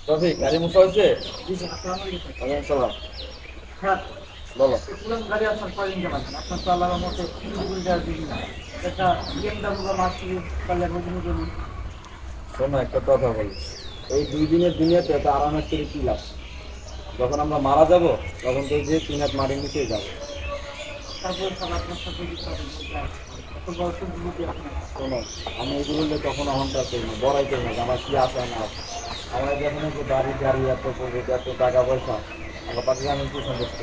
রফিক গাড়ি মুছা হয়েছে? জি স্যার, আসসালামু আলাইকুম। ওয়ালাইকুম সালাম। স্যার, বলো। পুরান গাড়ি আপনার কয়দিন চালাচ্ছেন? আপনার তো আল্লাহর মতে চুরি দেওয়ার দিন না। একটা বিএমডাব্লিউ বা মার্সিডিজ পারলে নতুন করুন। শোনো একটা কথা বলি, এই 2 দিনের দুনিয়াতে এত আরামের করে কি লাভ? যখন আমরা মারা যাব তখন তো যে 3 হাত মাটির নিচেই যাবো। তারপরে স্যার আপনার সাথে দিতে হবে এত বয়স বুঝি আপনার। শোনো, আমি এগুলো নিয়ে কখনো অহংকার করি না, বড়াই করি না যে আমার কি আছে না আছে। আমার যখন একটু বাড়ি গাড়ি এত করবো এত টাকা পয়সা, আমার পাশে আমি কি সন্তুষ্ট?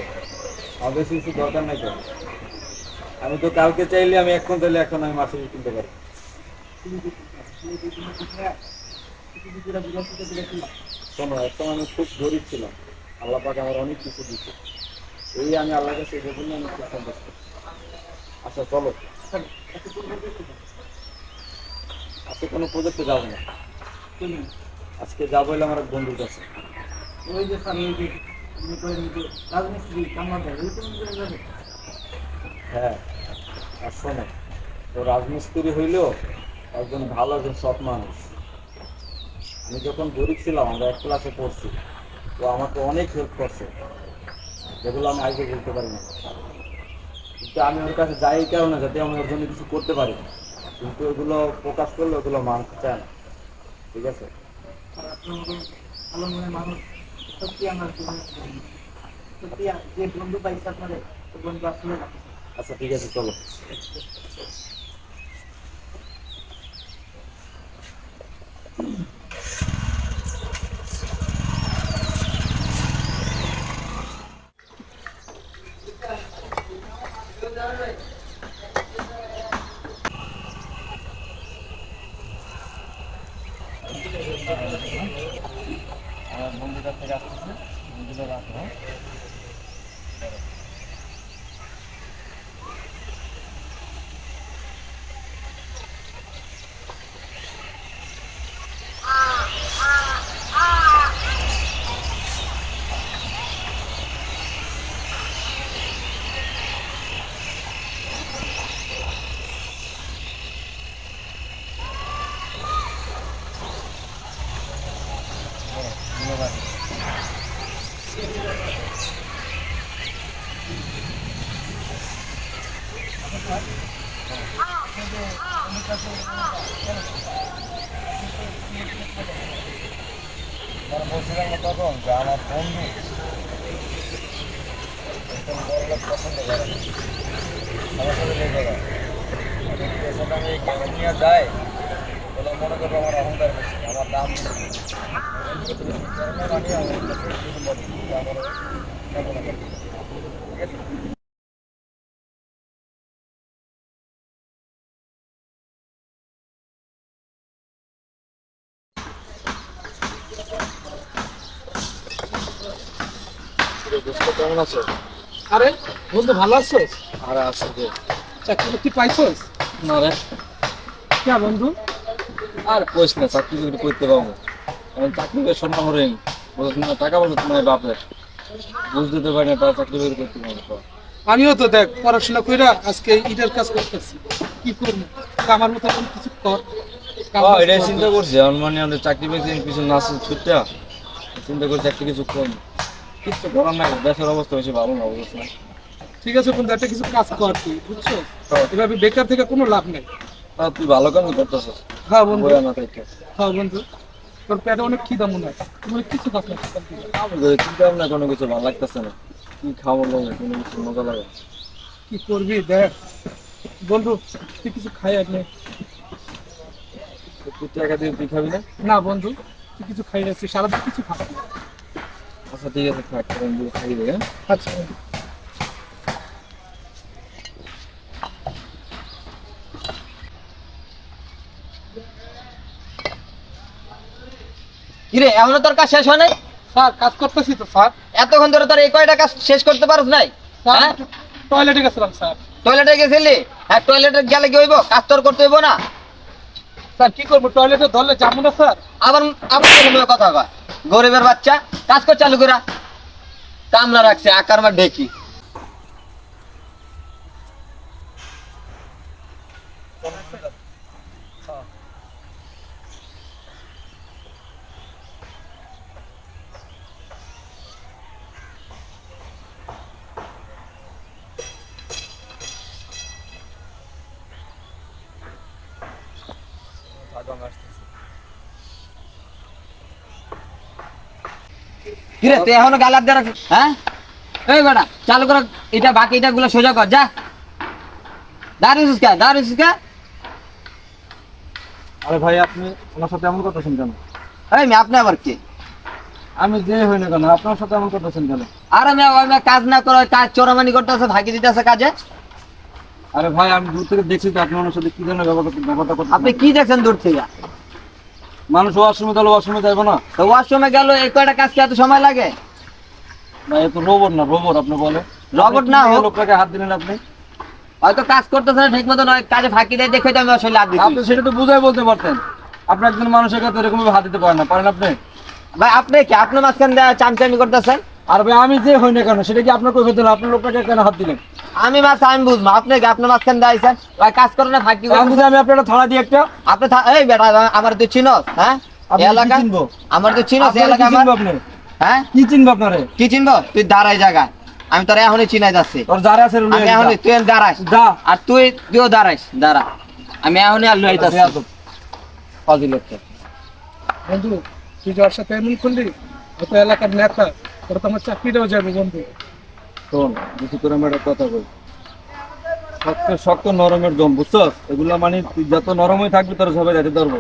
আমার বেশি কিছু দরকার নাই তো। আমি তো কালকে চাইলে আমি এখন চাইলে এখন আমি মার্সিডিজ কিনতে পারি। তুমি দেখুন স্যার, তুমি দুই দিনের দিনে কিছু কিছুটা বিকশিত করেছিলাম। শোনো, একদম আমি খুব গরিব ছিলাম, আল্লাহ পাক আমার অনেক কিছু দিচ্ছে। এই আমি আল্লাহর কাছে এই জন্য আমি খুব সন্তুষ্ট। আচ্ছা চলো, স্যার, এত পূর্ব দেখতে আজকে কোনো প্রজেক্টে যাবো না। চলুন। আজকে যাবো হলে আমার এক বন্ধুর কাছে। ওই যে স্যার, ওই যে মনে করেন যে রাজমিস্ত্রি কামাল দেয় ওই কোন জায়গায় যাবে? হ্যাঁ, আর শোনো, তো রাজমিস্ত্রি হইলেও একজন ভালো একজন সৎ মানুষ। আমি যখন গরিব ছিলাম, আমরা এক ক্লাসে পড়ছি, তো আমাকে অনেক হেল্প করছে, যেগুলো আমি আগে বলতে পারি না। কিন্তু আমি ওর কাছে যাই এই কারণে যাতে আমি ওর জন্য কিছু করতে পারি, কিন্তু ওগুলো প্রকাশ করলে ওগুলো মানতে চায় না। ঠিক আছে? আর আপনার মতো ভালো মনের মানুষ সত্যি আমার জীবনে সত্যি যে বন্ধু পাইছে আপনাদের ওই বন্ধু আসলে রাখে। আচ্ছা ঠিক আছে, চলো। আমার বন্ধুর কাছ থেকে আসতেছে, বন্ধুটা রাখো, হ্যাঁ? ধন্যবাদ। তারা বলছিলাম না তখন যে আমার বন্ধু একদম বড়লোক পছন্দ করে না, আমার সাথে লেগে যায়। যদি এর সাথে আমি কেমন নিয়ে যাই, তাহলে মনে করবো আমার অহংকার বেশি, আমার দাম বেশি। কারণে আমি আমার কাছে কিছু বলি যে আমার কেমন লাগে। ঠিক আছে? দোস্ত কেমন আছো? আরে বন্ধু ভালো আছো? আরে আছে যে। চাকরি বাকরি পাইছোস? না রে, কে বন্ধু? আর কইস না, চাকরি বাকরি করতে পারবো। এখন চাকরি করে স্বর্ণ হরেন, বুঝছ না, টাকা পয়সা তোমার বাপের, বুঝ দিতে পারি না, তার চাকরি বাকরি করতে পারবো। আমিও তো দেখ পড়াশোনা কইরা আজকে ইটার কাজ করতেছি। কি করব? আমার মতো কোনো কিছু কর। এটাই চিন্তা করছি, আমার মানে আমাদের চাকরি বাকরি কিছু না আছে ছুটটা, চিন্তা করছি একটা কিছু কম, কিছু করার নাই, দেশের অবস্থা বেশি ভালো না, বুঝছ না। ঠিক আছে বন্ধু, একটা কিছু কাজ কর তুই, বুঝছো? এভাবে বেকার থেকে কোনো লাভ নেই। তুই ভালো কাজ করতেছিস, হ্যাঁ বন্ধু। বইয়া না থেকে। হ্যাঁ বন্ধু, তোর পেটে অনেক খিদা মনে হয়, তুমি কিছু কাজ না। চিন্তা ভাবনা কোনো কিছু ভালো লাগতেছে না, কি খাবো লাগে, কোনো কিছু মজা লাগে। কি করবি দেখ বন্ধু, তুই কিছু খাই আর নে। তুই টাকা দিয়ে তুই খাবি না? না বন্ধু, তুই কিছু খাই যাচ্ছিস, সারাদিন কিছু খাবি না। আচ্ছা ঠিক আছে, থাক, খাই দে, হ্যাঁ? আচ্ছা বন্ধু। কিরে এখনো তোর কাজ শেষ হয় নাই? স্যার কাজ করতেছি তো স্যার। এতক্ষণ ধরে তোর এই কয়টা কাজ শেষ করতে পারছ নাই? স্যার হ্যাঁ, টয়লেটে গেছিলাম স্যার। টয়লেটে গেছিলি? হ্যাঁ, টয়লেটে গেলে কি হইব? কাজ তোর করতে হইব না? স্যার কি করবো, টয়লেটে ধরলে যাবো না স্যার। আবার আবার এরকম কথা কয়, গরিবের বাচ্চা কাজ কর চালু করা, কামলা রাখছে আকার মা ঢেকি। আমি আসতেছি। কিরে তুই এখনো গালার দিয়ে রাখিস হ্যাঁ? এই বেটা চালু কর এটা, বাকি এটা গুলো সোজা কর, যা। দাঁড়িয়েছিস কে, দাঁড়িয়েছিস কে? আরে ভাই আপনি আমার সাথে এমন করতেছেন কেন? এই মেয়ে আপনি আবার কি? আমি যে হই না কেন আপনার সাথে এমন করতেছেন কেন? আর আমি ওই মেয়ে কাজ না করে কাজ চোরামানি করতেছে, ফাঁকি দিতেছে কাজে। আরে ভাই আমি দূর থেকে দেখছি তো আপনি ওনার সাথে কি ধরনের ব্যাপারটা করতেছেন। আপনি কি দেখছেন দূর থেকে? মানুষ ওয়াশরুমে তাহলে ওয়াশরুমে যাইবো না? তো ওয়াশরুমে গেল এই কয়টা কাজ কি এত সময় লাগে? না এ তো রোবট না, রোবট আপনি বলে। রোবট না হোক, লোকটাকে হাত দিলেন আপনি। হয়তো কাজ করতেছে না ঠিক মতো, নয় কাজে ফাঁকি দেয় দেখে তো আমি আসলে হাত দিচ্ছি। আপনি সেটা তো বুঝাই বলতে পারতেন। আপনি একজন মানুষের কাছে এরকম হাত দিতে পারেন না, পারেন আপনি? ভাই আপনি কি আপনার মাঝখান দিয়ে চামচামি করতেছেন? আর ভাই আমি যে হই না কেন সেটা কি আপনার কই হতো না? আপনি লোকটাকে কেন হাত দিলেন? আমি আমি বুঝবো, আপনি কি আপনার মাঝখান দিয়ে আইছেন? ভাই কাজ করে না ফাঁকি আমি যদি আমি আপনার থালা দিই একটা, আপনি এই বেটা আমার তুই চিনস? হ্যাঁ আপনি এই কি এলাকা চিনবো? আমার তুই চিনস? এই আপনারা এলাকা কি আমার, চিনবো আপনি? হ্যাঁ কি চিনবো আপনারে? কি চিনবো? তুই দাঁড়াই জায়গা, আমি তোর এখনই চিনাই যাচ্ছি। তোর যারা আছে আমি এখনই, তুই দাঁড়াস যা। আর তুইও দাঁড়াইস, দাঁড়া। আমি এখনই আর লই যাচ্ছি। ফজিল হচ্ছে। বন্ধু তুই যার সাথে এমন করলি, অত এলাকার নেতা, তোর তো আমার চাকরিটাও যাবে বন্ধু। শোন বেশি করে আমি একটা কথা বলি, শক্ত শক্ত নরমের জম বুঝছস? এগুলা মানে তুই যত নরমই থাকবি তোর সবাই যাতে ধরবো।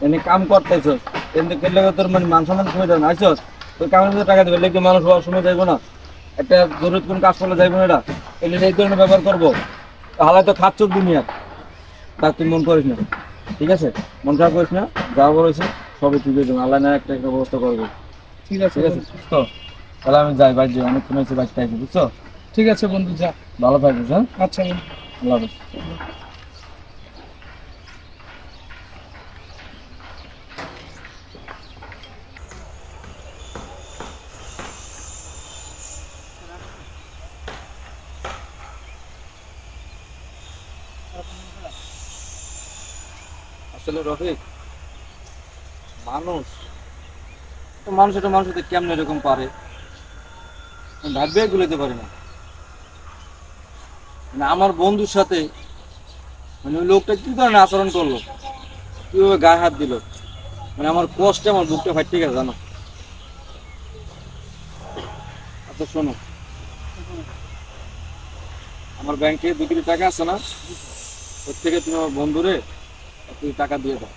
এনে কাম করতেছস কিন্তু কেলে তোর মানে মান সম্মান সময় দেয় না। আইসস তোর কামের মধ্যে টাকা দেবে লেগে মানুষ হওয়ার সময় যাইবো না, একটা জরুরত কোন কাজ করলে যাইবো না। এটা এলে এই ধরনের ব্যবহার করবো, তাহলে তো খাচ্ছ দুনিয়া। তা তুই মন করিস না, ঠিক আছে? মন খারাপ করিস না, যা বলেছে সবই ঠিক হয়ে যাবে। আল্লাহ না একটা একটা ব্যবস্থা করবে, ঠিক আছে ঠিক আছে? তো তাহলে আমি যাই, বাইরে অনেকক্ষণ হয়েছে বাইকটা আইছি, বুঝছো? ঠিক আছে বন্ধু, যা। ভালো থাকিস, হ্যাঁ? আচ্ছা বন্ধু। আল্লাহ হাফেজ। আসলে রফিক, মানুষ এটা মানুষ হতে কেমন এরকম পারে আমি ভাববে গুলোতে পারি না। মানে আমার বন্ধুর সাথে মানে ওই লোকটা কি ধরনের আচরণ করলো, কিভাবে গায়ে হাত দিল, মানে আমার কষ্টে আমার বুকটা ফাইট ঠিক আছে জানো। আচ্ছা শোনো, আমার ব্যাংকে 2 কোটি টাকা আছে না, ওর থেকে তুমি আমার বন্ধুরে 1 কোটি টাকা দিয়ে দাও।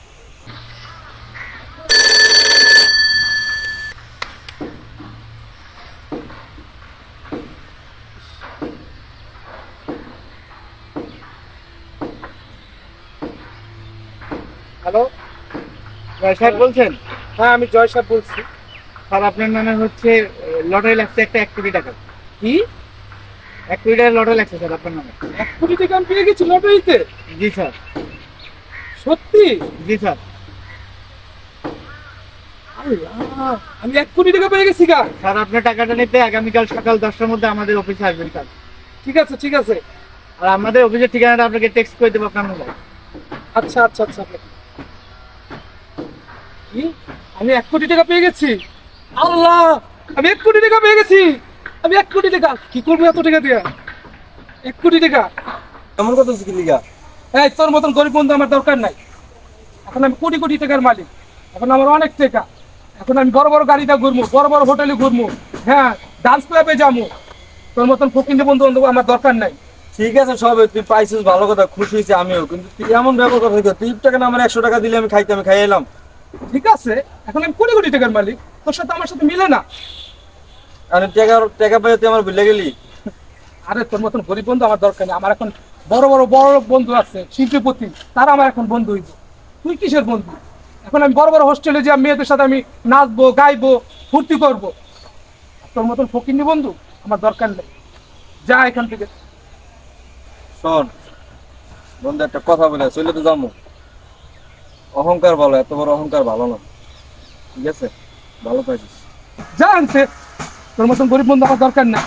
হ্যালো, জয় সাহেব বলছেন? হ্যাঁ আমি জয় সাহেব বলছি। স্যার আপনার নামে হচ্ছে লটারি লাগছে একটা 1 কোটি টাকা। কি 1 কোটি টাকা লটারি লাগছে স্যার আপনার নামে? 1 কোটি টাকা আমি পেয়ে গেছি লটারিতে? জি স্যার। সত্যি? জি স্যার। আল্লাহ, আমি 1 কোটি টাকা পেয়ে গেছি গা। স্যার আপনার টাকাটা নিতে আগামীকাল সকাল 10টার মধ্যে আমাদের অফিসে আসবেন স্যার। ঠিক আছে ঠিক আছে। আর আমাদের অফিসের ঠিকানাটা আপনাকে টেক্সট করে দেবো আপনার মোবাইল। আচ্ছা আচ্ছা আচ্ছা। কি আমি 1 কোটি টাকা পেয়ে গেছি? আল্লাহ, আমি 1 কোটি টাকা পেয়ে গেছি। আমি 1 কোটি টাকা কি করবো এত টাকা দিয়া? 1 কোটি টাকা এমন কথা কি লিগা? এই তোর মতন গরিব বন্ধু আমার দরকার নাই। এখন আমি কোটি কোটি টাকার মালিক, এখন আমার অনেক টাকা। এখন আমি বড় বড় গাড়িতে ঘুরবো, বড় বড় হোটেলে ঘুরবো, হ্যাঁ ডান্স ক্লাবে যাবো। তোর মতন ফকিন্দি বন্ধু বান্ধব আমার দরকার নাই। ঠিক আছে সবে তুই পাইছিস ভালো কথা, খুশি হয়েছি আমিও, কিন্তু তুই এমন ব্যবহার কথা হইতো, 3 টাকা না আমার 100 টাকা দিলে আমি খাইতে, আমি খাই এলাম। ঠিক আছে এখন আমি কোটি কোটি টাকার মালিক, তোর সাথে আমার সাথে মিলে না। আর টাকা টাকা পাই তুই আমার ভুলে গেলি। আরে তোর মতন গরিব বন্ধু আমার দরকার নেই। আমার এখন বড় বড় বন্ধু আছে, শিল্পপতি, তারা আমার এখন বন্ধু হইব। তুই কিসের বন্ধু? এখন আমি বড় বড় হোস্টেলে যে মেয়েদের সাথে আমি নাচবো, গাইবো, ফুর্তি করবো। তোর মতন ফকিন্নি বন্ধু আমার দরকার নেই, যা এখান থেকে। শোন বন্ধু, একটা কথা বলে চলে তো যাবো। অহংকার ভালো, এত বড় অহংকার ভালো না, ঠিক আছে? ভালো থাকিস। যা আনছে, তোর মতন গরিব বন্ধু আমার দরকার নেই।